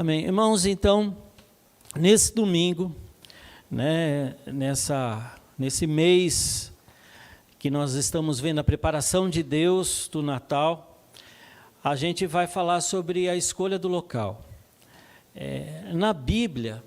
Amém. Irmãos, então, nesse domingo, né, nesse mês que nós estamos vendo a preparação de Deus do Natal, a gente vai falar sobre a escolha do local. Na Bíblia,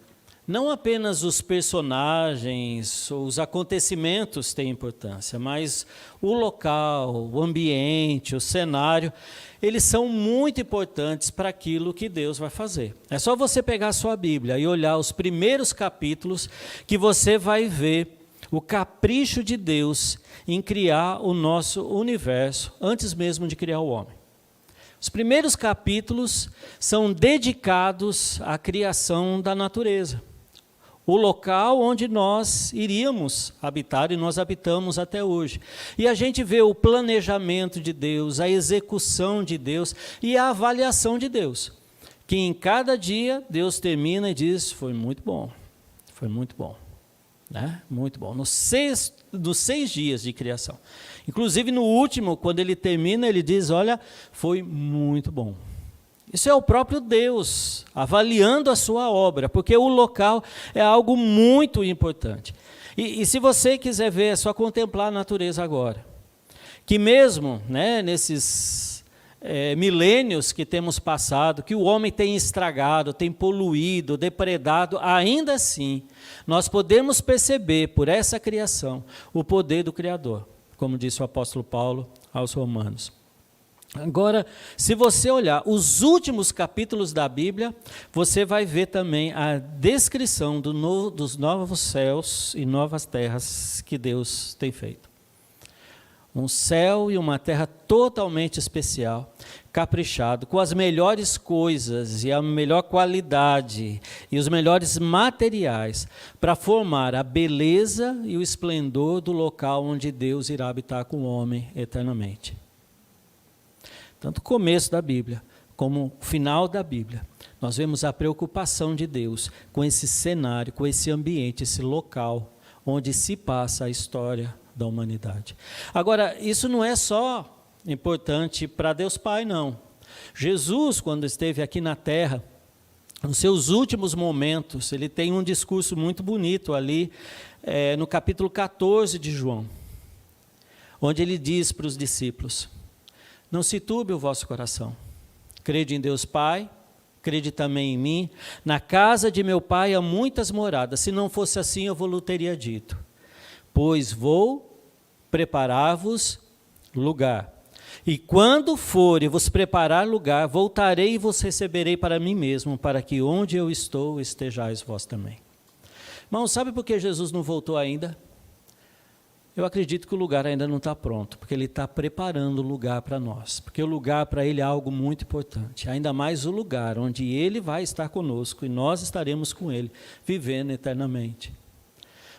não apenas os personagens, os acontecimentos têm importância, mas o local, o ambiente, o cenário, eles são muito importantes para aquilo que Deus vai fazer. É só você pegar a sua Bíblia e olhar os primeiros capítulos que você vai ver o capricho de Deus em criar o nosso universo, antes mesmo de criar o homem. Os primeiros capítulos são dedicados à criação da natureza, o local onde nós iríamos habitar e nós habitamos até hoje. E a gente vê o planejamento de Deus, a execução de Deus e a avaliação de Deus, que em cada dia Deus termina e diz, foi muito bom, né? Muito bom, nos 6 dias de criação. Inclusive no último, quando ele termina, ele diz, olha, foi muito bom. Isso é o próprio Deus avaliando a sua obra, porque o local é algo muito importante. E se você quiser ver, é só contemplar a natureza agora. Que mesmo, né, nesses milênios que temos passado, que o homem tem estragado, tem poluído, depredado, ainda assim, nós podemos perceber por essa criação o poder do Criador, como disse o apóstolo Paulo aos Romanos. Agora, se você olhar os últimos capítulos da Bíblia, você vai ver também a descrição dos novos céus e novas terras que Deus tem feito. Um céu e uma terra totalmente especial, caprichado, com as melhores coisas e a melhor qualidade e os melhores materiais para formar a beleza e o esplendor do local onde Deus irá habitar com o homem eternamente. Tanto o começo da Bíblia como o final da Bíblia, nós vemos a preocupação de Deus com esse cenário, com esse ambiente, esse local onde se passa a história da humanidade. Agora, isso não é só importante para Deus Pai, não. Jesus, quando esteve aqui na terra, nos seus últimos momentos, ele tem um discurso muito bonito ali, no capítulo 14 de João, onde ele diz para os discípulos, não se turbe o vosso coração, crede em Deus Pai, crede também em mim, na casa de meu Pai há muitas moradas, se não fosse assim eu vos teria dito, pois vou preparar-vos lugar, e quando for e vos preparar lugar, voltarei e vos receberei para mim mesmo, para que onde eu estou estejais vós também. Irmãos, sabe por que Jesus não voltou ainda? Eu acredito que o lugar ainda não está pronto, porque ele está preparando o lugar para nós, porque o lugar para ele é algo muito importante, ainda mais o lugar onde ele vai estar conosco e nós estaremos com ele, vivendo eternamente.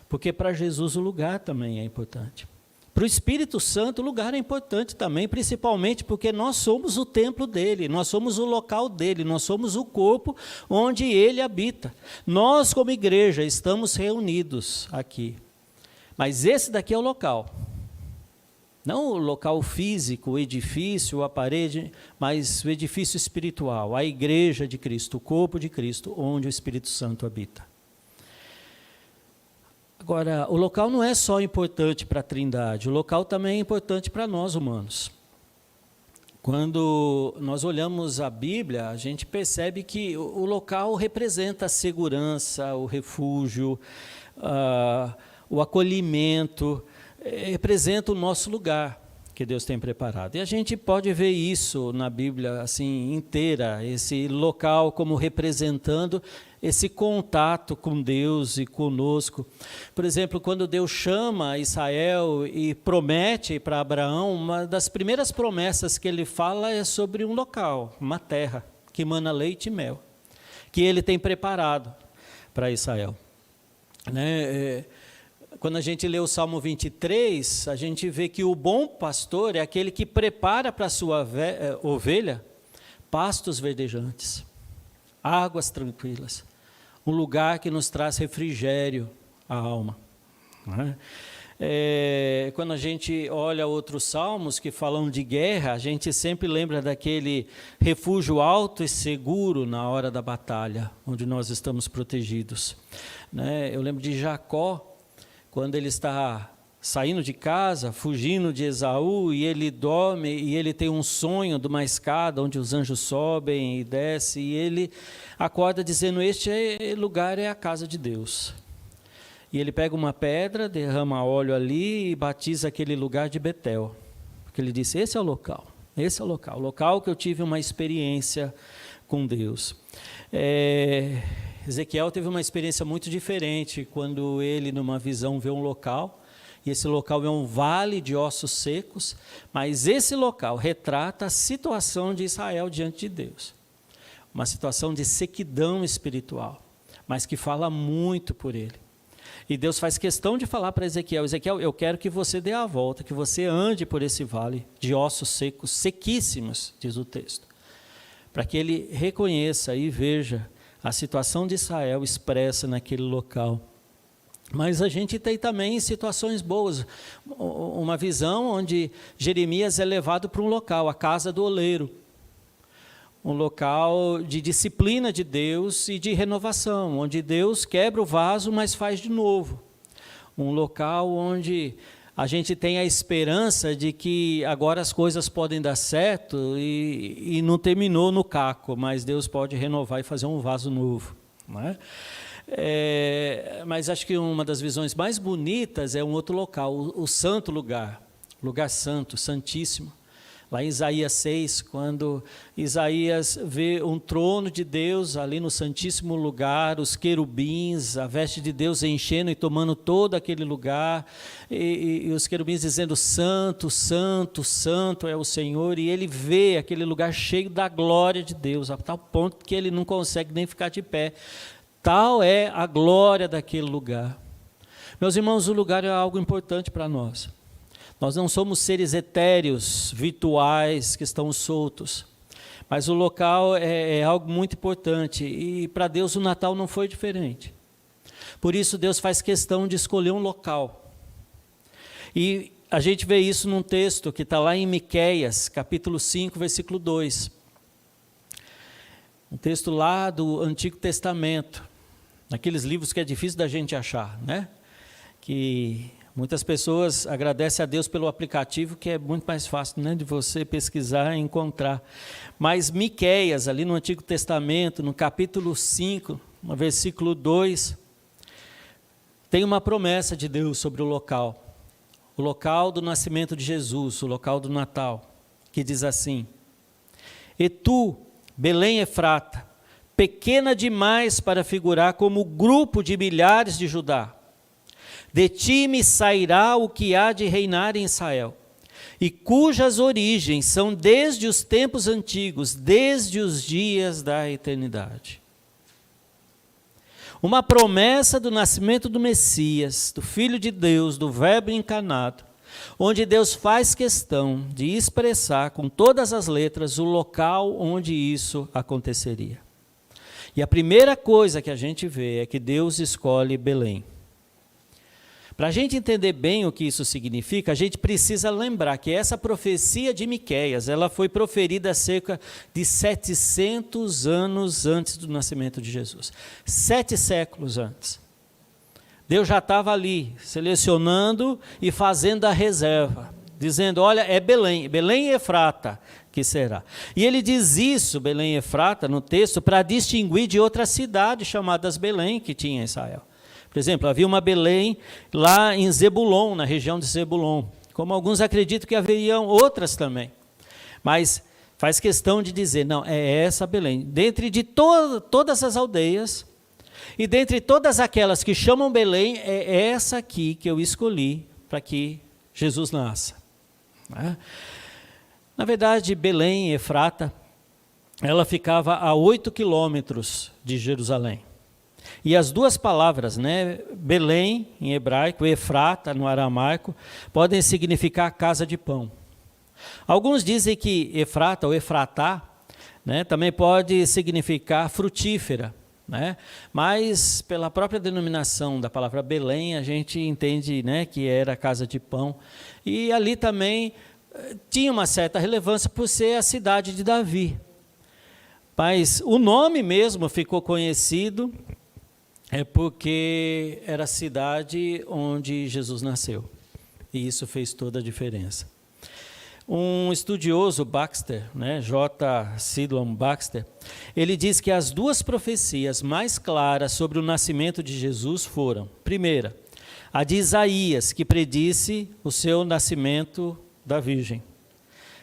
Porque para Jesus o lugar também é importante. Para o Espírito Santo o lugar é importante também, principalmente porque nós somos o templo dele, nós somos o local dele, nós somos o corpo onde ele habita. Nós como igreja estamos reunidos aqui. Mas esse daqui é o local, não o local físico, o edifício, a parede, mas o edifício espiritual, a igreja de Cristo, o corpo de Cristo, onde o Espírito Santo habita. Agora, o local não é só importante para a Trindade, o local também é importante para nós humanos. Quando nós olhamos a Bíblia, a gente percebe que o local representa a segurança, o refúgio, o acolhimento, representa o nosso lugar que Deus tem preparado. E a gente pode ver isso na Bíblia assim inteira, esse local como representando esse contato com Deus e conosco. Por exemplo, quando Deus chama Israel e promete para Abraão, uma das primeiras promessas que ele fala é sobre um local, uma terra que emana leite e mel, que ele tem preparado para Israel. Quando a gente lê o Salmo 23, a gente vê que o bom pastor é aquele que prepara para a sua ovelha pastos verdejantes, águas tranquilas, um lugar que nos traz refrigério à alma. Quando a gente olha outros salmos que falam de guerra, a gente sempre lembra daquele refúgio alto e seguro na hora da batalha, onde nós estamos protegidos. Eu lembro de Jacó, quando ele está saindo de casa, fugindo de Esaú, e ele dorme, e ele tem um sonho de uma escada onde os anjos sobem e descem, e ele acorda dizendo: este lugar é a casa de Deus. E ele pega uma pedra, derrama óleo ali e batiza aquele lugar de Betel. Porque ele disse: esse é o local que eu tive uma experiência com Deus. Ezequiel teve uma experiência muito diferente quando ele, numa visão, vê um local, e esse local é um vale de ossos secos, mas esse local retrata a situação de Israel diante de Deus. Uma situação de sequidão espiritual, mas que fala muito por ele. E Deus faz questão de falar para Ezequiel: Ezequiel, eu quero que você dê a volta, que você ande por esse vale de ossos secos, sequíssimos, diz o texto, para que ele reconheça e veja a situação de Israel expressa naquele local. Mas a gente tem também situações boas, uma visão onde Jeremias é levado para um local, a casa do oleiro, um local de disciplina de Deus e de renovação, onde Deus quebra o vaso, mas faz de novo. Um local onde a gente tem a esperança de que agora as coisas podem dar certo e não terminou no caco, mas Deus pode renovar e fazer um vaso novo, não é? Mas acho que uma das visões mais bonitas é um outro local, o santo lugar santo, santíssimo. Lá em Isaías 6, quando Isaías vê um trono de Deus ali no santíssimo lugar, os querubins, a veste de Deus enchendo e tomando todo aquele lugar, e os querubins dizendo: santo, santo, santo é o Senhor, e ele vê aquele lugar cheio da glória de Deus, a tal ponto que ele não consegue nem ficar de pé. Tal é a glória daquele lugar. Meus irmãos, o lugar é algo importante para nós. Nós não somos seres etéreos, virtuais, que estão soltos. Mas o local é algo muito importante. E para Deus o Natal não foi diferente. Por isso Deus faz questão de escolher um local. E a gente vê isso num texto que está lá em Miqueias, capítulo 5, versículo 2. Um texto lá do Antigo Testamento. Naqueles livros que é difícil da gente achar, né? Que muitas pessoas agradecem a Deus pelo aplicativo, que é muito mais fácil, né, de você pesquisar e encontrar. Mas Miqueias, ali no Antigo Testamento, no capítulo 5, no versículo 2, tem uma promessa de Deus sobre o local do nascimento de Jesus, o local do Natal, que diz assim: e tu, Belém Efrata, pequena demais para figurar como grupo de milhares de Judá, de ti me sairá o que há de reinar em Israel, e cujas origens são desde os tempos antigos, desde os dias da eternidade. Uma promessa do nascimento do Messias, do Filho de Deus, do Verbo encarnado, onde Deus faz questão de expressar com todas as letras o local onde isso aconteceria. E a primeira coisa que a gente vê é que Deus escolhe Belém. Para a gente entender bem o que isso significa, a gente precisa lembrar que essa profecia de Miqueias, ela foi proferida cerca de 700 anos antes do nascimento de Jesus. 7 séculos antes. Deus já estava ali, selecionando e fazendo a reserva, dizendo: olha, é Belém, Belém e Efrata que será. E ele diz isso, Belém e Efrata, no texto, para distinguir de outras cidades chamadas Belém que tinha em Israel. Por exemplo, havia uma Belém lá em Zebulon, na região de Zebulon, como alguns acreditam que haveriam outras também. Mas faz questão de dizer: não, é essa Belém. Dentre de todas as aldeias, e dentre todas aquelas que chamam Belém, é essa aqui que eu escolhi para que Jesus nasça. Na verdade, Belém e Efrata, ela ficava a 8 quilômetros de Jerusalém. E as duas palavras, né, Belém em hebraico, Efrata no aramaico, podem significar casa de pão. Alguns dizem que Efrata ou Efratá, né, também pode significar frutífera. né? Mas pela própria denominação da palavra Belém, a gente entende, né, que era a casa de pão. E ali também tinha uma certa relevância por ser a cidade de Davi. Mas o nome mesmo ficou conhecido porque era a cidade onde Jesus nasceu. E isso fez toda a diferença. Um estudioso, Baxter, né, J. Sidlon Baxter, ele diz que as duas profecias mais claras sobre o nascimento de Jesus foram: primeira, a de Isaías, que predisse o seu nascimento da Virgem.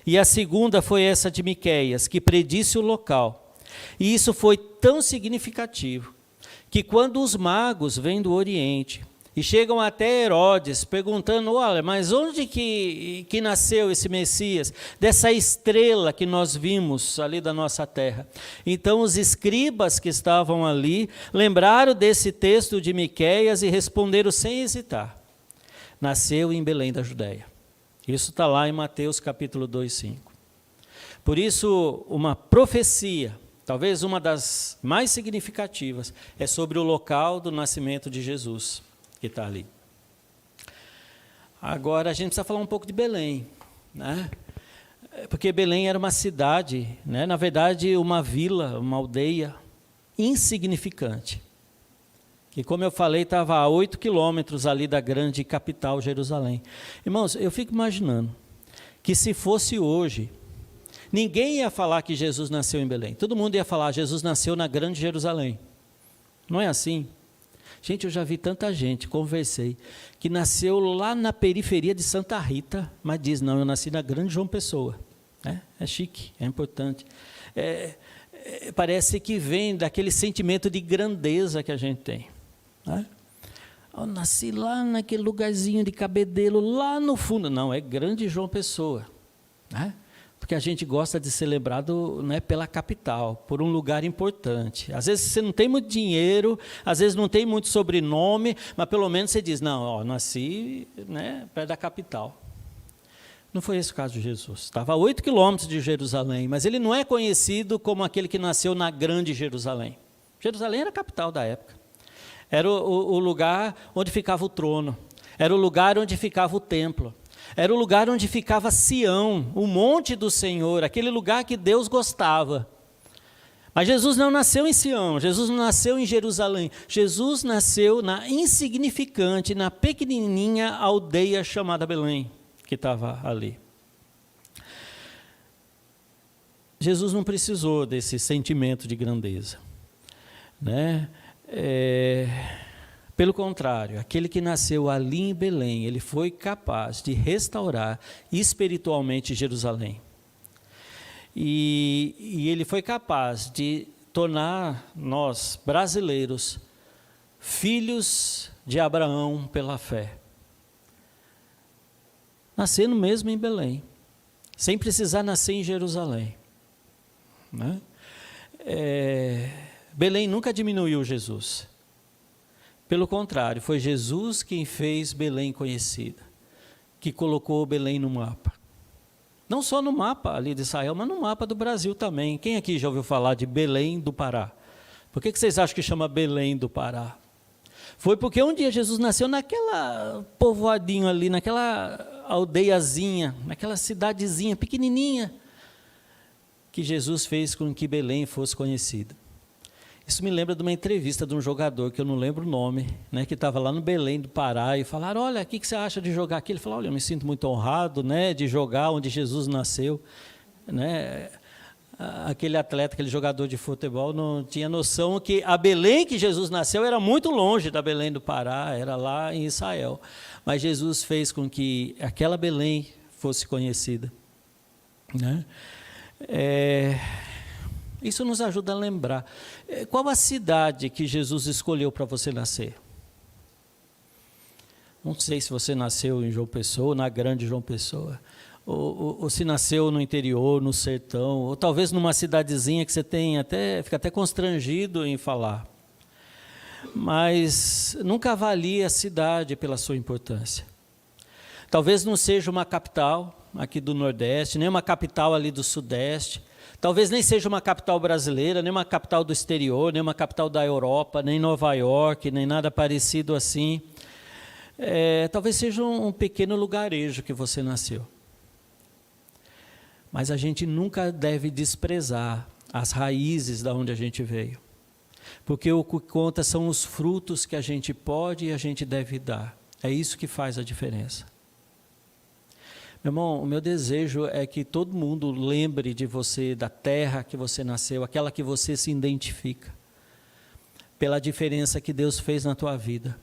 E a segunda foi essa de Miqueias, que predisse o local. E isso foi tão significativo que quando os magos vêm do Oriente e chegam até Herodes perguntando: olha, mas onde que nasceu esse Messias? Dessa estrela que nós vimos ali da nossa terra. Então os escribas que estavam ali lembraram desse texto de Miqueias e responderam sem hesitar: nasceu em Belém da Judéia. Isso está lá em Mateus capítulo 2:5. Por isso, uma profecia, talvez uma das mais significativas, é sobre o local do nascimento de Jesus, que está ali. Agora, a gente precisa falar um pouco de Belém, né? Porque Belém era uma cidade, né? Na verdade, uma vila, uma aldeia insignificante, que, como eu falei, estava a 8 quilômetros ali da grande capital, Jerusalém. Irmãos, eu fico imaginando que se fosse hoje, ninguém ia falar que Jesus nasceu em Belém. Todo mundo ia falar: Jesus nasceu na grande Jerusalém. Não é assim? Gente, eu já vi tanta gente, conversei, que nasceu lá na periferia de Santa Rita, mas diz: não, eu nasci na grande João Pessoa. É chique, é importante. Parece que vem daquele sentimento de grandeza que a gente tem. Né? Eu nasci lá naquele lugarzinho de Cabedelo, lá no fundo. Não, é grande João Pessoa. Né? Porque a gente gosta de ser lembrado, né, pela capital, por um lugar importante. Às vezes você não tem muito dinheiro, às vezes não tem muito sobrenome, mas pelo menos você diz: não, ó, nasci, né, perto da capital. Não foi esse o caso de Jesus. Estava a 8 quilômetros de Jerusalém, mas ele não é conhecido como aquele que nasceu na grande Jerusalém. Jerusalém era a capital da época. Era o lugar onde ficava o trono. Era o lugar onde ficava o templo. Era o lugar onde ficava Sião, o monte do Senhor, aquele lugar que Deus gostava. Mas Jesus não nasceu em Sião, Jesus não nasceu em Jerusalém. Jesus nasceu na insignificante, na pequenininha aldeia chamada Belém, que estava ali. Jesus não precisou desse sentimento de grandeza, né? Pelo contrário, aquele que nasceu ali em Belém, ele foi capaz de restaurar espiritualmente Jerusalém. E ele foi capaz de tornar nós, brasileiros, filhos de Abraão pela fé. Nascendo mesmo em Belém, sem precisar nascer em Jerusalém. Né? Belém nunca diminuiu Jesus. Pelo contrário, foi Jesus quem fez Belém conhecida, que colocou Belém no mapa. Não só no mapa ali de Israel, mas no mapa do Brasil também. Quem aqui já ouviu falar de Belém do Pará? Por que vocês acham que chama Belém do Pará? Foi porque um dia Jesus nasceu naquela povoadinho ali, naquela aldeiazinha, naquela cidadezinha pequenininha, que Jesus fez com que Belém fosse conhecida. Isso me lembra de uma entrevista de um jogador, que eu não lembro o nome, né, que estava lá no Belém do Pará, e falaram: olha, o que você acha de jogar aqui? Ele falou: olha, eu me sinto muito honrado, né, de jogar onde Jesus nasceu. Né? Aquele atleta, aquele jogador de futebol, não tinha noção que a Belém que Jesus nasceu era muito longe da Belém do Pará, era lá em Israel. Mas Jesus fez com que aquela Belém fosse conhecida. Né? Isso nos ajuda a lembrar. Qual a cidade que Jesus escolheu para você nascer? Não sei se você nasceu em João Pessoa, na grande João Pessoa, ou se nasceu no interior, no sertão, ou talvez numa cidadezinha que você fica até constrangido em falar. Mas nunca avalie a cidade pela sua importância. Talvez não seja uma capital aqui do Nordeste, nem uma capital ali do Sudeste, Talvez nem seja uma capital brasileira, nem uma capital do exterior, nem uma capital da Europa, nem Nova York, nem nada parecido assim. Talvez seja um pequeno lugarejo que você nasceu. Mas a gente nunca deve desprezar as raízes da onde a gente veio. Porque o que conta são os frutos que a gente pode e a gente deve dar. É isso que faz a diferença. Meu irmão, o meu desejo é que todo mundo lembre de você, da terra que você nasceu, aquela que você se identifica, pela diferença que Deus fez na tua vida,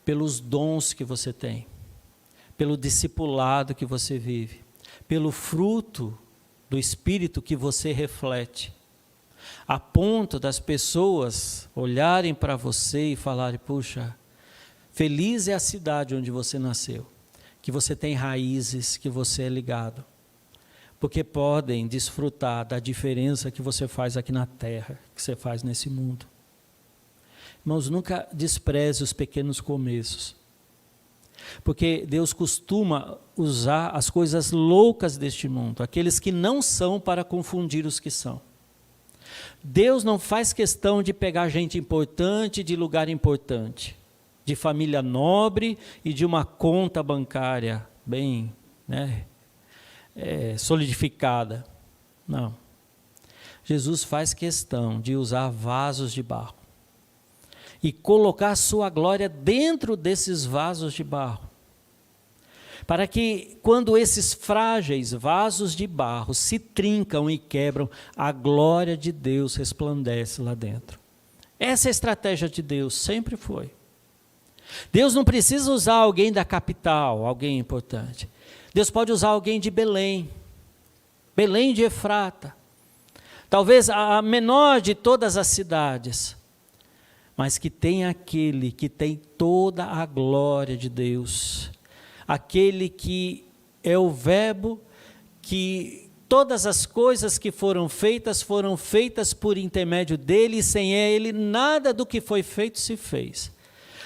pelos dons que você tem, pelo discipulado que você vive, pelo fruto do Espírito que você reflete, a ponto das pessoas olharem para você e falarem, puxa, feliz é a cidade onde você nasceu, que você tem raízes, que você é ligado, porque podem desfrutar da diferença que você faz aqui na terra, que você faz nesse mundo. Irmãos, nunca despreze os pequenos começos, porque Deus costuma usar as coisas loucas deste mundo, aqueles que não são, para confundir os que são. Deus não faz questão de pegar gente importante de lugar importante, de família nobre e de uma conta bancária bem solidificada. Não. Jesus faz questão de usar vasos de barro e colocar a sua glória dentro desses vasos de barro, para que quando esses frágeis vasos de barro se trincam e quebram, a glória de Deus resplandece lá dentro. Essa é a estratégia de Deus, sempre foi. Deus não precisa usar alguém da capital, alguém importante. Deus pode usar alguém de Belém, Belém de Efrata, talvez a menor de todas as cidades, mas que tem aquele que tem toda a glória de Deus, aquele que é o verbo, que todas as coisas que foram feitas por intermédio dele, e sem ele nada do que foi feito se fez.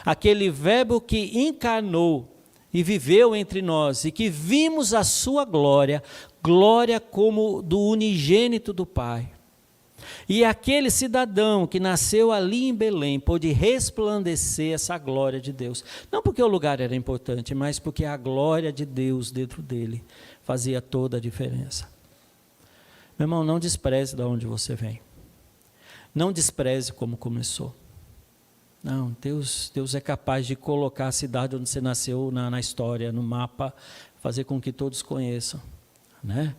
Aquele verbo que encarnou e viveu entre nós, e que vimos a sua glória, glória como do unigênito do Pai. E aquele cidadão que nasceu ali em Belém pôde resplandecer essa glória de Deus. Não porque o lugar era importante, mas porque a glória de Deus dentro dele fazia toda a diferença. Meu irmão, não despreze de onde você vem. Não despreze como começou. Não, Deus é capaz de colocar a cidade onde você nasceu na história, no mapa, fazer com que todos conheçam, né?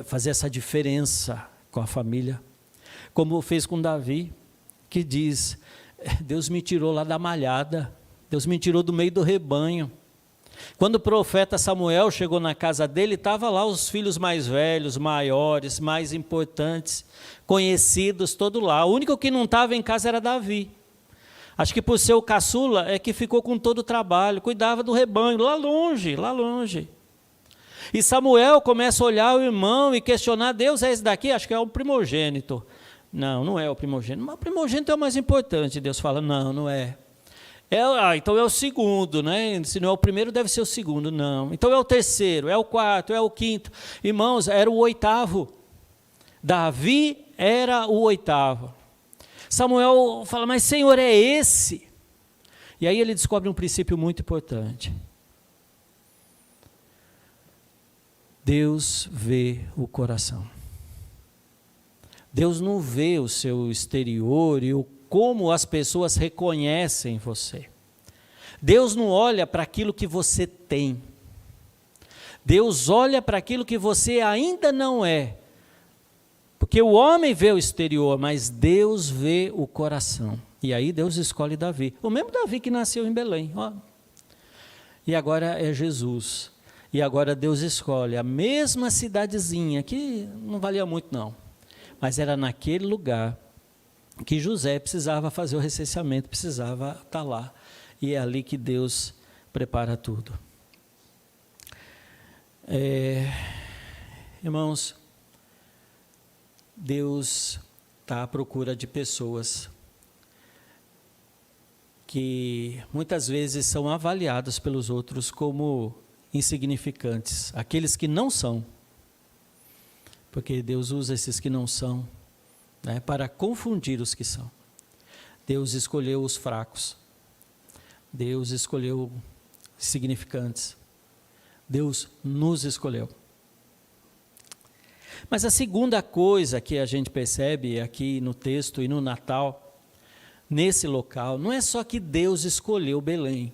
Fazer essa diferença com a família, como fez com Davi, que diz, Deus me tirou lá da malhada, Deus me tirou do meio do rebanho. Quando o profeta Samuel chegou na casa dele, estavam lá os filhos mais velhos, maiores, mais importantes, conhecidos, todos lá. O único que não estava em casa era Davi. Acho que por ser o caçula é que ficou com todo o trabalho, cuidava do rebanho, lá longe, lá longe. E Samuel começa a olhar o irmão e questionar, Deus é esse daqui? Acho que é o primogênito. Não, não é o primogênito, mas o primogênito é o mais importante. Deus fala, não, não é. Então é o segundo, né? Se não é o primeiro, deve ser o segundo, não. Então é o terceiro, é o quarto, é o quinto. Irmãos, era o oitavo. Davi era o oitavo. Samuel fala, mas Senhor, é esse? E aí ele descobre um princípio muito importante. Deus vê o coração. Deus não vê o seu exterior e como as pessoas reconhecem você. Deus não olha para aquilo que você tem. Deus olha para aquilo que você ainda não é. Porque o homem vê o exterior, mas Deus vê o coração. E aí Deus escolhe Davi. O mesmo Davi que nasceu em Belém. Ó. E agora é Jesus. E agora Deus escolhe a mesma cidadezinha, que não valia muito não. Mas era naquele lugar que José precisava fazer o recenseamento, precisava estar lá. E é ali que Deus prepara tudo. Irmãos, Deus está à procura de pessoas que muitas vezes são avaliadas pelos outros como insignificantes, aqueles que não são. porque Deus usa esses que não são, né, para confundir os que são. Deus escolheu os fracos, Deus escolheu os significantes, Deus nos escolheu. Mas a segunda coisa que a gente percebe aqui no texto e no Natal, nesse local, não é só que Deus escolheu Belém.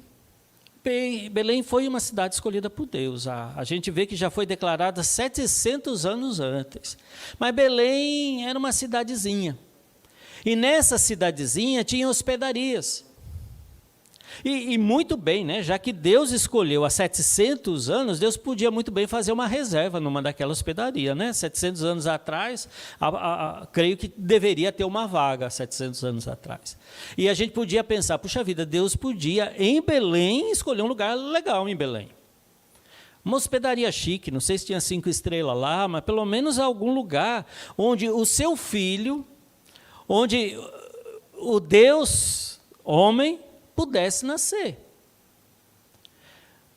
Belém foi uma cidade escolhida por Deus. A gente vê que já foi declarada 700 anos antes. Mas Belém era uma cidadezinha. E nessa cidadezinha tinha hospedarias. E muito bem, né? Já que Deus escolheu há 700 anos, Deus podia muito bem fazer uma reserva numa daquela hospedaria, né? 700 anos atrás, creio que deveria ter uma vaga 700 anos atrás. E a gente podia pensar, puxa vida, Deus podia em Belém escolher um lugar legal em Belém. Uma hospedaria chique, não sei se tinha 5 estrelas lá, mas pelo menos algum lugar onde o seu filho, onde o Deus homem pudesse nascer.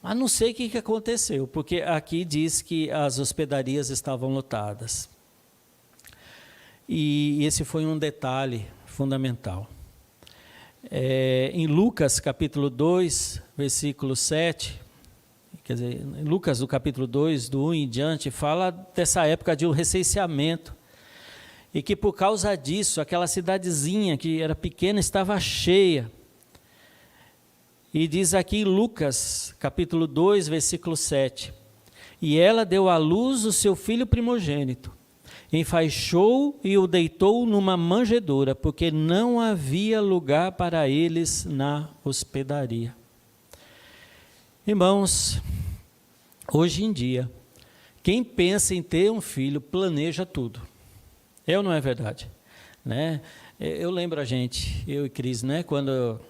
Mas não sei o que aconteceu, porque aqui diz que as hospedarias estavam lotadas. E esse foi um detalhe fundamental. Em Lucas capítulo 2, versículo 7, quer dizer, em Lucas do capítulo 2, do 1 em diante, fala dessa época de um recenseamento. E que por causa disso, aquela cidadezinha que era pequena estava cheia. E diz aqui em Lucas, capítulo 2, versículo 7. E ela deu à luz o seu filho primogênito, enfaixou e o deitou numa manjedoura, porque não havia lugar para eles na hospedaria. Irmãos, hoje em dia, quem pensa em ter um filho, planeja tudo. É ou não é verdade? Né? Eu lembro eu e Cris, né, quando...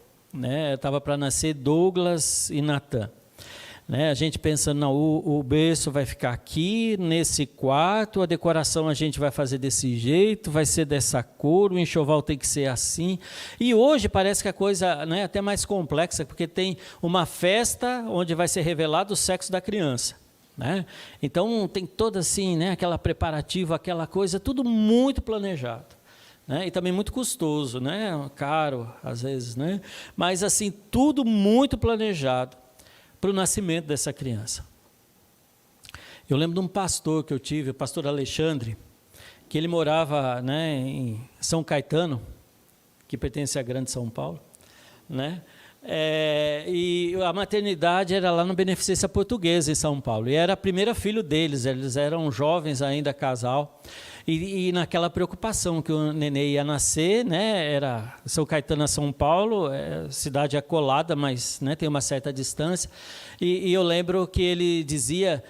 estava para nascer Douglas e Natan. A gente pensando, não, o berço vai ficar aqui, nesse quarto, a decoração a gente vai fazer desse jeito, vai ser dessa cor, o enxoval tem que ser assim. E hoje parece que a coisa é até mais complexa, porque tem uma festa onde vai ser revelado o sexo da criança. Então tem toda assim, aquela preparativa, aquela coisa, tudo muito planejado. E também muito custoso, caro às vezes, mas assim, tudo muito planejado para o nascimento dessa criança. Eu lembro de um pastor que eu tive, o pastor Alexandre, que ele morava em São Caetano, que pertence à Grande São Paulo, e a maternidade era lá no Beneficência Portuguesa, em São Paulo, e era a primeira filho deles, eles eram jovens ainda, casal, e naquela preocupação que o nenê ia nascer, era São Caetano a São Paulo, cidade acolada, mas tem uma certa distância, e eu lembro que ele dizia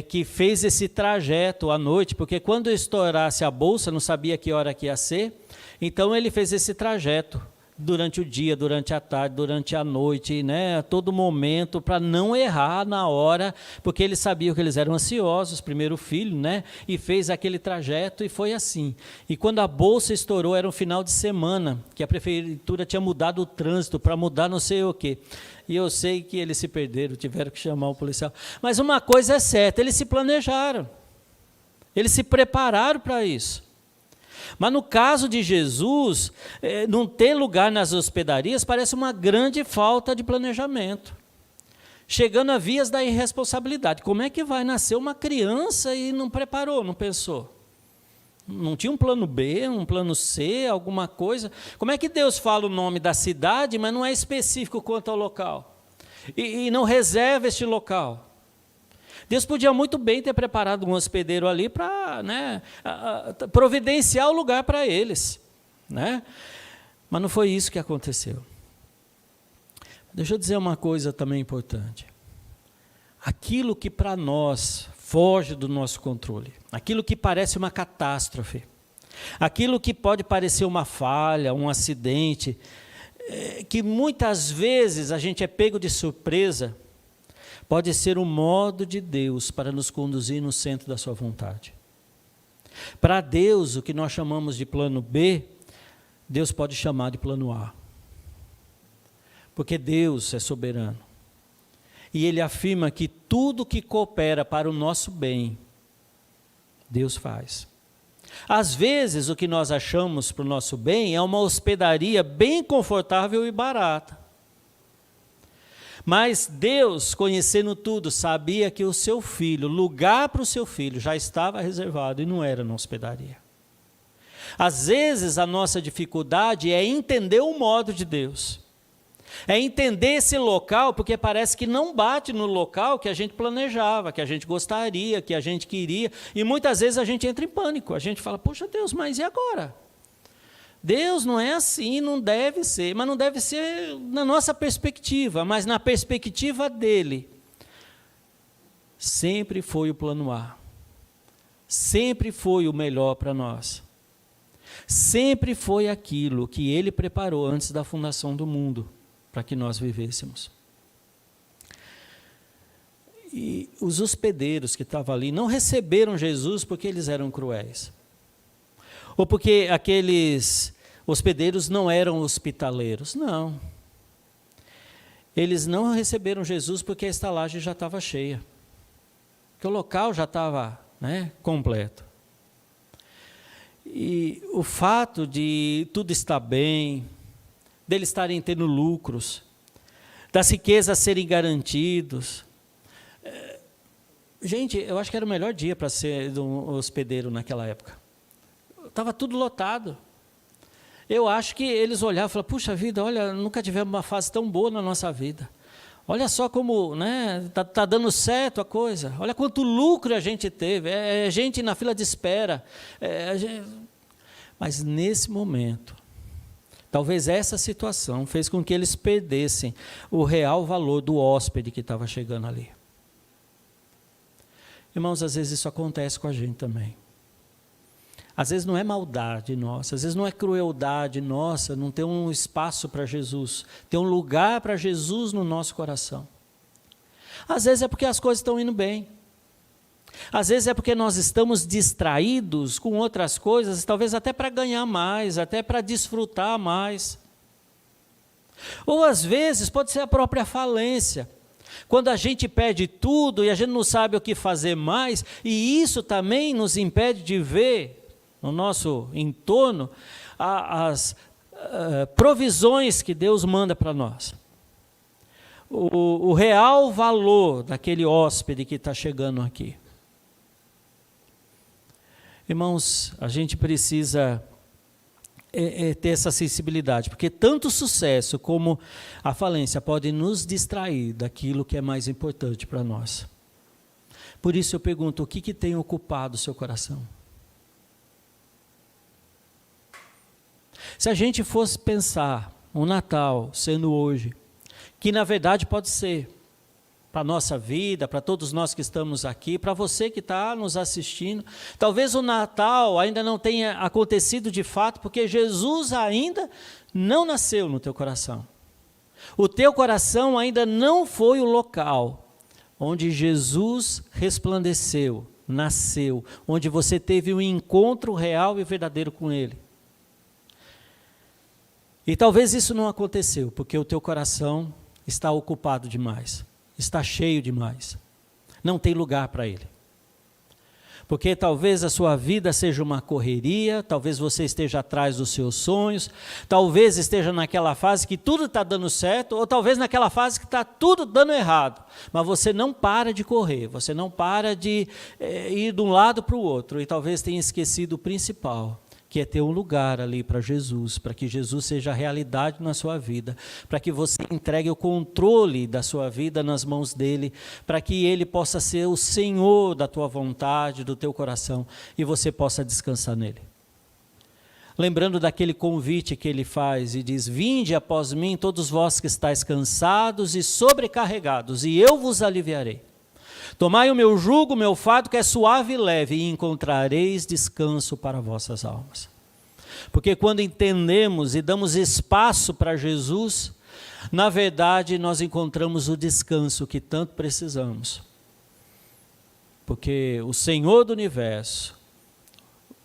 que fez esse trajeto à noite, porque quando estourasse a bolsa, não sabia que hora que ia ser, então ele fez esse trajeto, durante o dia, durante a tarde, durante a noite, a todo momento, para não errar na hora, porque ele sabia que eles eram ansiosos, primeiro filho, e fez aquele trajeto e foi assim. E quando a bolsa estourou, era um final de semana, que a prefeitura tinha mudado o trânsito para mudar não sei o quê. E eu sei que eles se perderam, tiveram que chamar o policial. Mas uma coisa é certa, eles se planejaram, eles se prepararam para isso. Mas no caso de Jesus, não ter lugar nas hospedarias parece uma grande falta de planejamento. Chegando a vias da irresponsabilidade. Como é que vai nascer uma criança e não preparou, não pensou? Não tinha um plano B, um plano C, alguma coisa? Como é que Deus fala o nome da cidade, mas não é específico quanto ao local? E não reserva este local? Deus podia muito bem ter preparado um hospedeiro ali para providenciar o lugar para eles. Mas não foi isso que aconteceu. Deixa eu dizer uma coisa também importante. Aquilo que para nós foge do nosso controle, aquilo que parece uma catástrofe, aquilo que pode parecer uma falha, um acidente, que muitas vezes a gente é pego de surpresa, pode ser um modo de Deus para nos conduzir no centro da sua vontade. Para Deus, o que nós chamamos de plano B, Deus pode chamar de plano A. Porque Deus é soberano. E Ele afirma que tudo que coopera para o nosso bem, Deus faz. Às vezes, o que nós achamos para o nosso bem é uma hospedaria bem confortável e barata. Mas Deus, conhecendo tudo, sabia que o seu filho, lugar para o seu filho, já estava reservado e não era na hospedaria. Às vezes, a nossa dificuldade é entender o modo de Deus. É entender esse local, porque parece que não bate no local que a gente planejava, que a gente gostaria, que a gente queria. E muitas vezes a gente entra em pânico. A gente fala, poxa Deus, mas e agora? Deus não é assim, não deve ser. Mas não deve ser na nossa perspectiva, mas na perspectiva dele. Sempre foi o plano A. Sempre foi o melhor para nós. Sempre foi aquilo que ele preparou antes da fundação do mundo, para que nós vivêssemos. E os hospedeiros que estavam ali não receberam Jesus porque eles eram cruéis. Ou porque aqueles hospedeiros não eram hospitaleiros. Não. Eles não receberam Jesus porque a estalagem já estava cheia. Porque o local já estava, completo. E o fato de tudo estar bem, deles estarem tendo lucros, das riquezas serem garantidos. Gente, eu acho que era o melhor dia para ser um hospedeiro naquela época. Estava tudo lotado. Eu acho que eles olhavam e falavam, puxa vida, olha, nunca tivemos uma fase tão boa na nossa vida. Olha só como tá dando certo a coisa. Olha quanto lucro a gente teve. É gente na fila de espera. Mas nesse momento, talvez essa situação fez com que eles perdessem o real valor do hóspede que estava chegando ali. Irmãos, às vezes isso acontece com a gente também. Às vezes não é maldade nossa, às vezes não é crueldade nossa, não ter um espaço para Jesus, ter um lugar para Jesus no nosso coração. Às vezes é porque as coisas estão indo bem. Às vezes é porque nós estamos distraídos com outras coisas, talvez até para ganhar mais, até para desfrutar mais. Ou às vezes pode ser a própria falência. Quando a gente perde tudo e a gente não sabe o que fazer mais, e isso também nos impede de ver no nosso entorno as provisões que Deus manda para nós. O real valor daquele hóspede que está chegando aqui. Irmãos, a gente precisa ter essa sensibilidade, porque tanto o sucesso como a falência podem nos distrair daquilo que é mais importante para nós. Por isso eu pergunto, o que tem ocupado o seu coração? Se a gente fosse pensar o Natal sendo hoje, que na verdade pode ser para a nossa vida, para todos nós que estamos aqui, para você que está nos assistindo, talvez o Natal ainda não tenha acontecido de fato, porque Jesus ainda não nasceu no teu coração. O teu coração ainda não foi o local onde Jesus resplandeceu, nasceu, onde você teve um encontro real e verdadeiro com Ele. E talvez isso não aconteceu, porque o teu coração está ocupado demais, está cheio demais, não tem lugar para Ele. Porque talvez a sua vida seja uma correria, talvez você esteja atrás dos seus sonhos, talvez esteja naquela fase que tudo está dando certo, ou talvez naquela fase que está tudo dando errado, mas você não para de correr, você não para de ir de um lado para o outro, e talvez tenha esquecido o principal, que é ter um lugar ali para Jesus, para que Jesus seja realidade na sua vida, para que você entregue o controle da sua vida nas mãos dEle, para que Ele possa ser o Senhor da tua vontade, do teu coração, e você possa descansar nele. Lembrando daquele convite que Ele faz e diz, vinde após mim todos vós que estáis cansados e sobrecarregados, e eu vos aliviarei. Tomai o meu jugo, o meu fardo, que é suave e leve, e encontrareis descanso para vossas almas. Porque quando entendemos e damos espaço para Jesus, na verdade nós encontramos o descanso que tanto precisamos. Porque o Senhor do universo,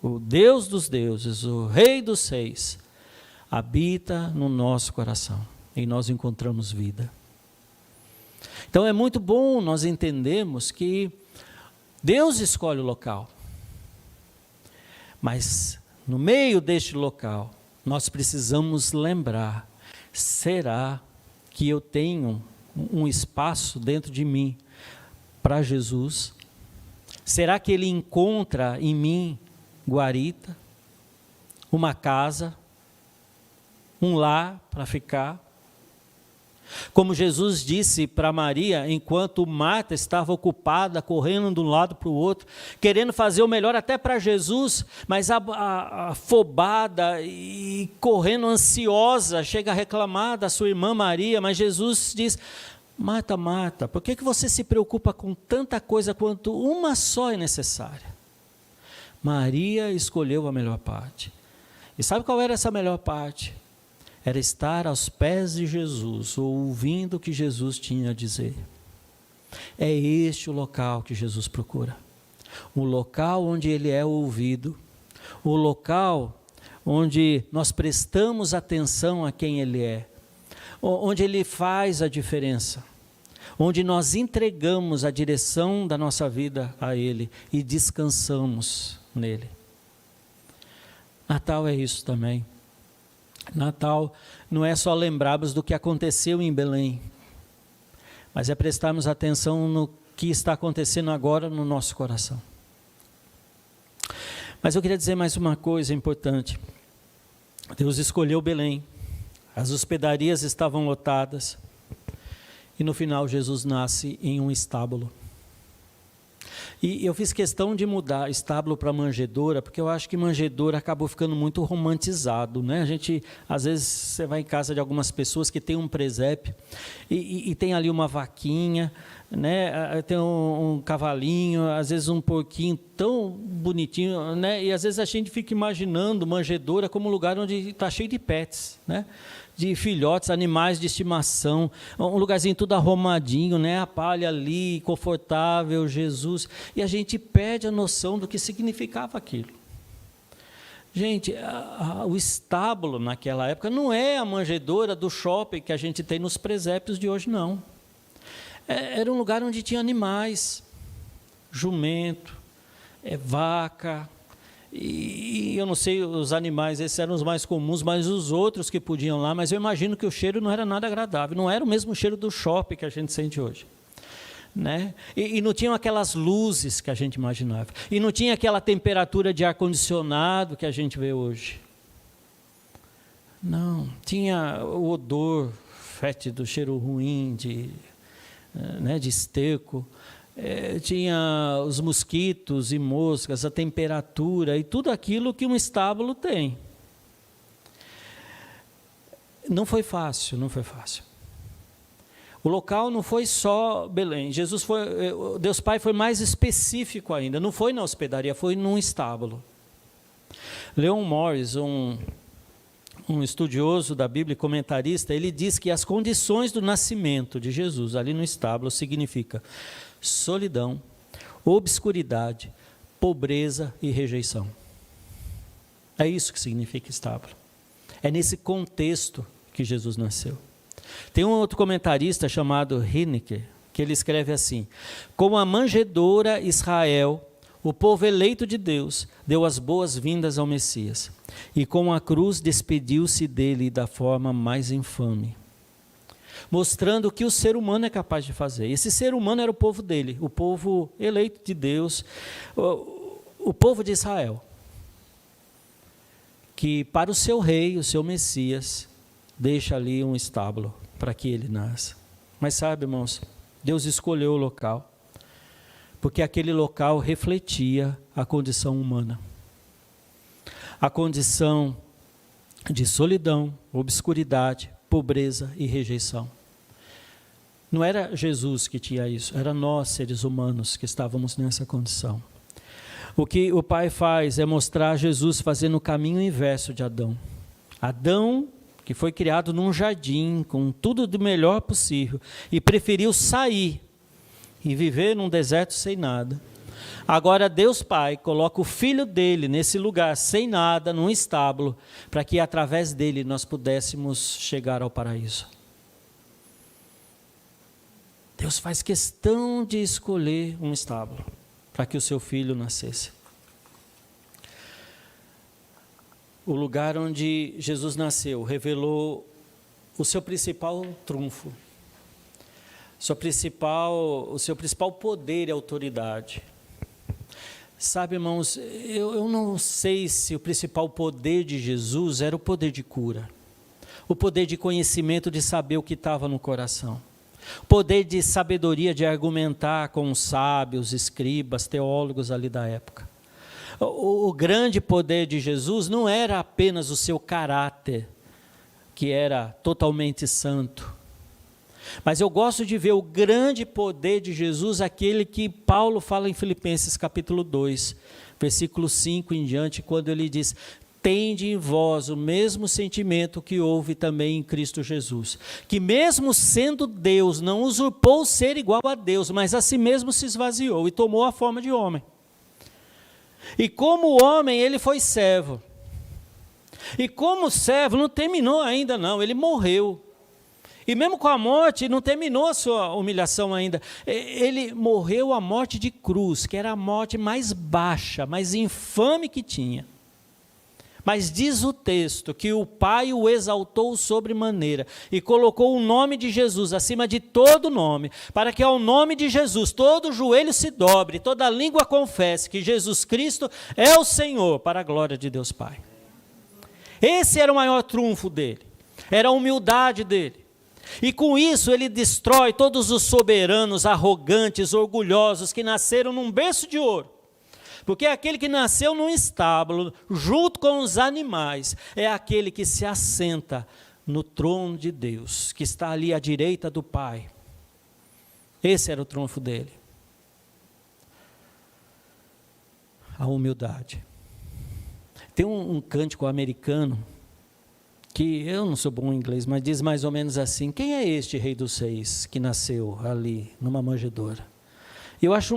o Deus dos deuses, o Rei dos reis, habita no nosso coração, e nós encontramos vida. Então é muito bom nós entendermos que Deus escolhe o local. Mas no meio deste local, nós precisamos lembrar: será que eu tenho um espaço dentro de mim para Jesus? Será que Ele encontra em mim guarita, uma casa, um lar para ficar? Como Jesus disse para Maria, enquanto Marta estava ocupada, correndo de um lado para o outro, querendo fazer o melhor até para Jesus, mas afobada e correndo ansiosa, chega a reclamar da sua irmã Maria, mas Jesus diz: Marta, Marta, por que você se preocupa com tanta coisa quanto uma só é necessária? Maria escolheu a melhor parte. E sabe qual era essa melhor parte? Era estar aos pés de Jesus, ouvindo o que Jesus tinha a dizer. É este o local que Jesus procura. O local onde Ele é ouvido, o local onde nós prestamos atenção a quem Ele é, onde Ele faz a diferença, onde nós entregamos a direção da nossa vida a Ele e descansamos nele. Natal é isso também. Natal não é só lembrarmos do que aconteceu em Belém, mas é prestarmos atenção no que está acontecendo agora no nosso coração. Mas eu queria dizer mais uma coisa importante. Deus escolheu Belém, as hospedarias estavam lotadas, e no final Jesus nasce em um estábulo. E eu fiz questão de mudar estábulo para manjedoura, porque eu acho que manjedoura acabou ficando muito romantizado, né? A gente, às vezes, você vai em casa de algumas pessoas que tem um presépio, e tem ali uma vaquinha, né? Tem um cavalinho, às vezes um porquinho tão bonitinho, né? E às vezes a gente fica imaginando manjedoura como um lugar onde está cheio de pets, né? De filhotes, animais de estimação, um lugarzinho tudo arrumadinho, né? A palha ali, confortável, Jesus. E a gente perde a noção do que significava aquilo. Gente, o estábulo naquela época não é a manjedoura do shopping que a gente tem nos presépios de hoje, não. Era um lugar onde tinha animais, jumento, vaca. E eu não sei, os animais, esses eram os mais comuns, mas os outros que podiam lá, mas eu imagino que o cheiro não era nada agradável, não era o mesmo cheiro do shopping que a gente sente hoje, né? E não tinham aquelas luzes que a gente imaginava, e não tinha aquela temperatura de ar-condicionado que a gente vê hoje, não, tinha o odor fétido, cheiro ruim de esterco, tinha os mosquitos e moscas, a temperatura e tudo aquilo que um estábulo tem. Não foi fácil, não foi fácil. O local não foi só Belém. Deus Pai foi mais específico ainda. Não foi na hospedaria, foi num estábulo. Leon Morris, um estudioso da Bíblia, comentarista, ele diz que as condições do nascimento de Jesus ali no estábulo significa solidão, obscuridade, pobreza e rejeição. É isso que significa estábulo. É nesse contexto que Jesus nasceu. Tem um outro comentarista chamado Heinecke, que ele escreve assim: como a manjedoura Israel, o povo eleito de Deus deu as boas-vindas ao Messias, e com a cruz despediu-se dele da forma mais infame, mostrando o que o ser humano é capaz de fazer. Esse ser humano era o povo dele, o povo eleito de Deus, o povo de Israel, que para o seu rei, o seu Messias, deixa ali um estábulo para que ele nasça. Mas sabe, irmãos, Deus escolheu o local, porque aquele local refletia a condição humana, a condição de solidão, obscuridade, pobreza e rejeição. Não era Jesus que tinha isso, era nós, seres humanos, que estávamos nessa condição. O que o Pai faz é mostrar Jesus fazendo o caminho inverso de Adão. Adão, que foi criado num jardim, com tudo do melhor possível, e preferiu sair e viver num deserto sem nada. Agora Deus Pai coloca o filho dele nesse lugar, sem nada, num estábulo, para que através dele nós pudéssemos chegar ao paraíso. Deus faz questão de escolher um estábulo para que o seu filho nascesse. o lugar onde Jesus nasceu, revelou o seu principal trunfo, o seu principal poder e autoridade. Sabe, irmãos, eu não sei se o principal poder de Jesus era o poder de cura, o poder de conhecimento, de saber o que estava no coração, o poder de sabedoria de argumentar com os sábios, escribas, teólogos ali da época. O grande poder de Jesus não era apenas o seu caráter, que era totalmente santo, mas eu gosto de ver o grande poder de Jesus, aquele que Paulo fala em Filipenses capítulo 2, versículo 5 em diante, quando ele diz: tende em vós o mesmo sentimento que houve também em Cristo Jesus, que mesmo sendo Deus, não usurpou ser igual a Deus, mas a si mesmo se esvaziou e tomou a forma de homem. E como homem, ele foi servo. E como servo, não terminou ainda não, ele morreu. E mesmo com a morte, não terminou a sua humilhação ainda. Ele morreu a morte de cruz, que era a morte mais baixa, mais infame que tinha. Mas diz o texto que o Pai o exaltou sobremaneira e colocou o nome de Jesus acima de todo nome, para que ao nome de Jesus todo joelho se dobre, toda língua confesse que Jesus Cristo é o Senhor, para a glória de Deus Pai. Esse era o maior trunfo dele, era a humildade dele. E com isso ele destrói todos os soberanos, arrogantes, orgulhosos, que nasceram num berço de ouro. Porque aquele que nasceu num estábulo, junto com os animais, é aquele que se assenta no trono de Deus, que está ali à direita do Pai. Esse era o trunfo dele. A humildade. Tem um cântico americano, que eu não sou bom em inglês, mas diz mais ou menos assim: quem é este Rei dos Reis que nasceu ali numa manjedoura? Eu acho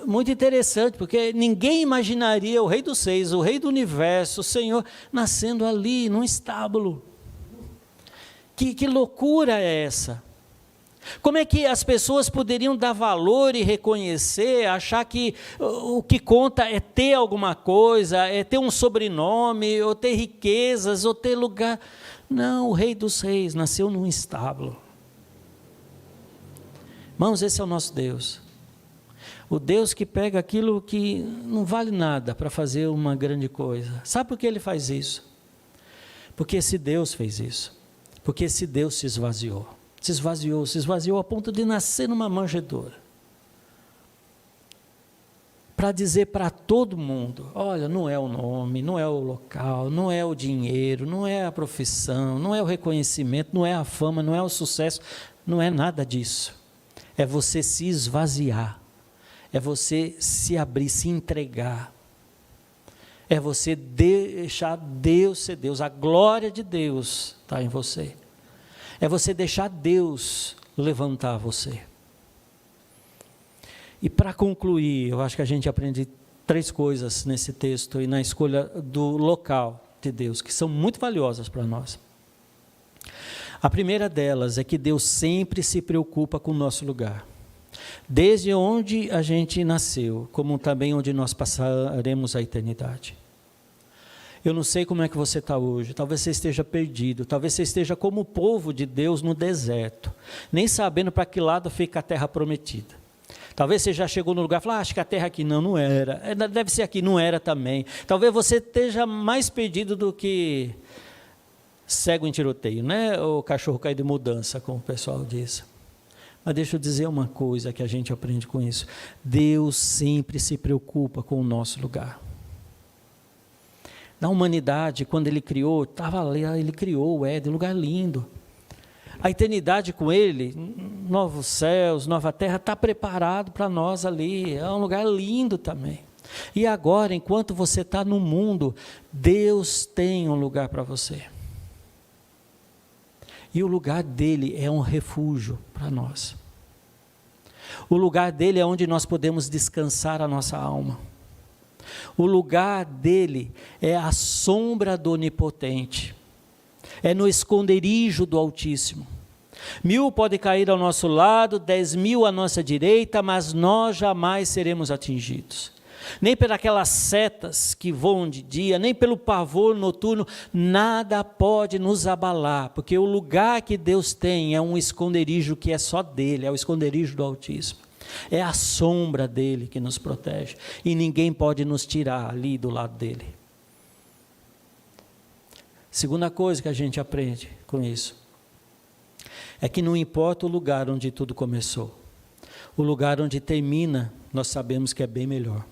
muito interessante, porque ninguém imaginaria o Rei dos Reis, o Rei do Universo, o Senhor, nascendo ali num estábulo. Que loucura é essa? Como é que as pessoas poderiam dar valor e reconhecer, achar que o que conta é ter alguma coisa, é ter um sobrenome, ou ter riquezas, ou ter lugar? Não, o Rei dos Reis nasceu num estábulo. Irmãos, esse é o nosso Deus. O Deus que pega aquilo que não vale nada para fazer uma grande coisa. Sabe por que ele faz isso? Porque esse Deus fez isso. Porque esse Deus se esvaziou. Se esvaziou a ponto de nascer numa manjedoura. Para dizer para todo mundo: olha, não é o nome, não é o local, não é o dinheiro, não é a profissão, não é o reconhecimento, não é a fama, não é o sucesso, não é nada disso. É você se esvaziar. É você se abrir, se entregar. É você deixar Deus ser Deus. A glória de Deus está em você. É você deixar Deus levantar você. E para concluir, eu acho que a gente aprende 3 coisas nesse texto e na escolha do local de Deus, que são muito valiosas para nós. A primeira delas é que Deus sempre se preocupa com o nosso lugar. Desde onde a gente nasceu, como também onde nós passaremos a eternidade. Eu não sei como é que você está hoje, talvez você esteja perdido, talvez você esteja como o povo de Deus no deserto, nem sabendo para que lado fica a terra prometida. Talvez você já chegou no lugar e falou: acho que a terra aqui não era, deve ser aqui, não era também. Talvez você esteja mais perdido do que cego em tiroteio, né? O cachorro cai de mudança, como o pessoal diz. Mas deixa eu dizer uma coisa que a gente aprende com isso: Deus sempre se preocupa com o nosso lugar. Na humanidade, quando Ele criou, estava ali, Ele criou o Éden, um lugar lindo. A eternidade com Ele, novos céus, nova terra, está preparado para nós ali, é um lugar lindo também. E agora, enquanto você está no mundo, Deus tem um lugar para você. E o lugar dele é um refúgio para nós. O lugar dele é onde nós podemos descansar a nossa alma. O lugar dele é a sombra do Onipotente. É no esconderijo do Altíssimo. 1000 pode cair ao nosso lado, 10.000 à nossa direita, mas nós jamais seremos atingidos. nem por aquelas setas que voam de dia, nem pelo pavor noturno, nada pode nos abalar, porque o lugar que Deus tem é um esconderijo que é só dele, é o esconderijo do Altíssimo. É a sombra dele que nos protege, e ninguém pode nos tirar ali do lado dele. Segunda coisa que a gente aprende com isso, é que não importa o lugar onde tudo começou, o lugar onde termina, nós sabemos que é bem melhor.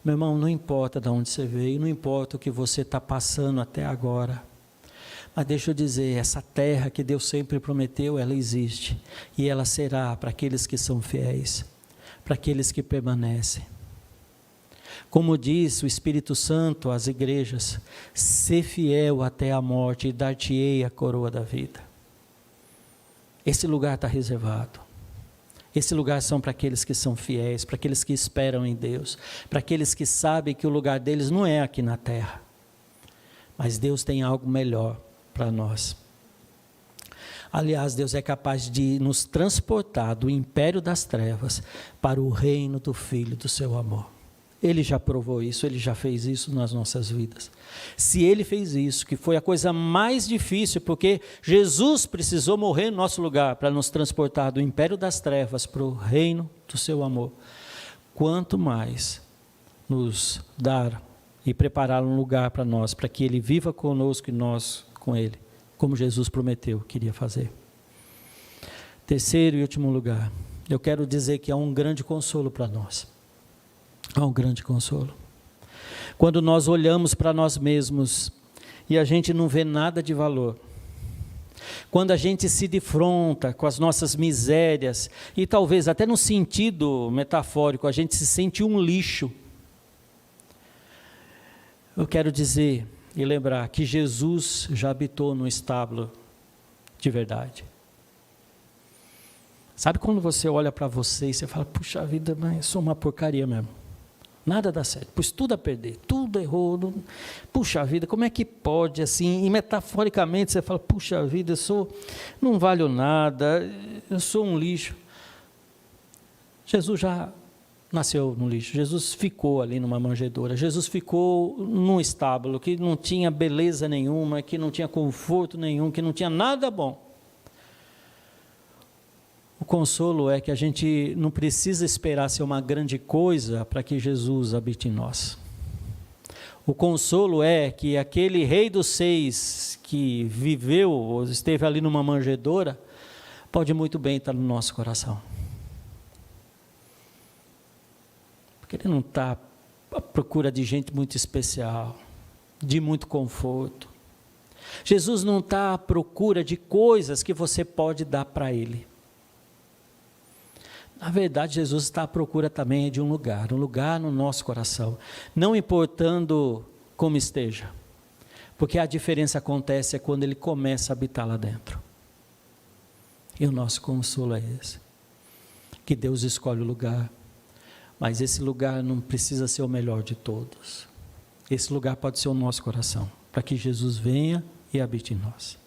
Meu irmão, não importa de onde você veio, não importa o que você está passando até agora, mas deixa eu dizer, essa terra que Deus sempre prometeu, ela existe, e ela será para aqueles que são fiéis, para aqueles que permanecem. Como diz o Espírito Santo às igrejas, ser fiel até a morte e dar-te-ei a coroa da vida. Esse lugar está reservado. Esse lugar são para aqueles que são fiéis, para aqueles que esperam em Deus, para aqueles que sabem que o lugar deles não é aqui na terra, mas Deus tem algo melhor para nós. Aliás, Deus é capaz de nos transportar do império das trevas para o reino do Filho do seu amor. Ele já provou isso, Ele já fez isso nas nossas vidas. Se Ele fez isso, que foi a coisa mais difícil, porque Jesus precisou morrer no nosso lugar para nos transportar do império das trevas para o reino do seu amor, quanto mais nos dar e preparar um lugar para nós, para que Ele viva conosco e nós com Ele, como Jesus prometeu que iria fazer. Terceiro e último lugar, eu quero dizer que há um grande consolo para nós. Há um grande consolo. Quando nós olhamos para nós mesmos e a gente não vê nada de valor, quando a gente se defronta com as nossas misérias, e talvez até no sentido metafórico, a gente se sente um lixo, eu quero dizer e lembrar que Jesus já habitou no estábulo de verdade. Sabe quando você olha para você e você fala, puxa vida, mas eu sou uma porcaria mesmo. Nada dá certo, pus tudo a perder, tudo errou, puxa vida, como é que pode assim, e metaforicamente você fala, puxa vida, não valho nada, eu sou um lixo. Jesus já nasceu no lixo, Jesus ficou ali numa manjedoura, Jesus ficou num estábulo que não tinha beleza nenhuma, que não tinha conforto nenhum, que não tinha nada bom. O consolo é que a gente não precisa esperar ser uma grande coisa para que Jesus habite em nós. O consolo é que aquele rei dos 6 que viveu, ou esteve ali numa manjedoura, pode muito bem estar no nosso coração. Porque ele não está à procura de gente muito especial, de muito conforto. Jesus não está à procura de coisas que você pode dar para ele. Na verdade, Jesus está à procura também de um lugar no nosso coração, não importando como esteja, porque a diferença acontece quando Ele começa a habitar lá dentro. E o nosso consolo é esse, que Deus escolhe o lugar, mas esse lugar não precisa ser o melhor de todos. Esse lugar pode ser o nosso coração, para que Jesus venha e habite em nós.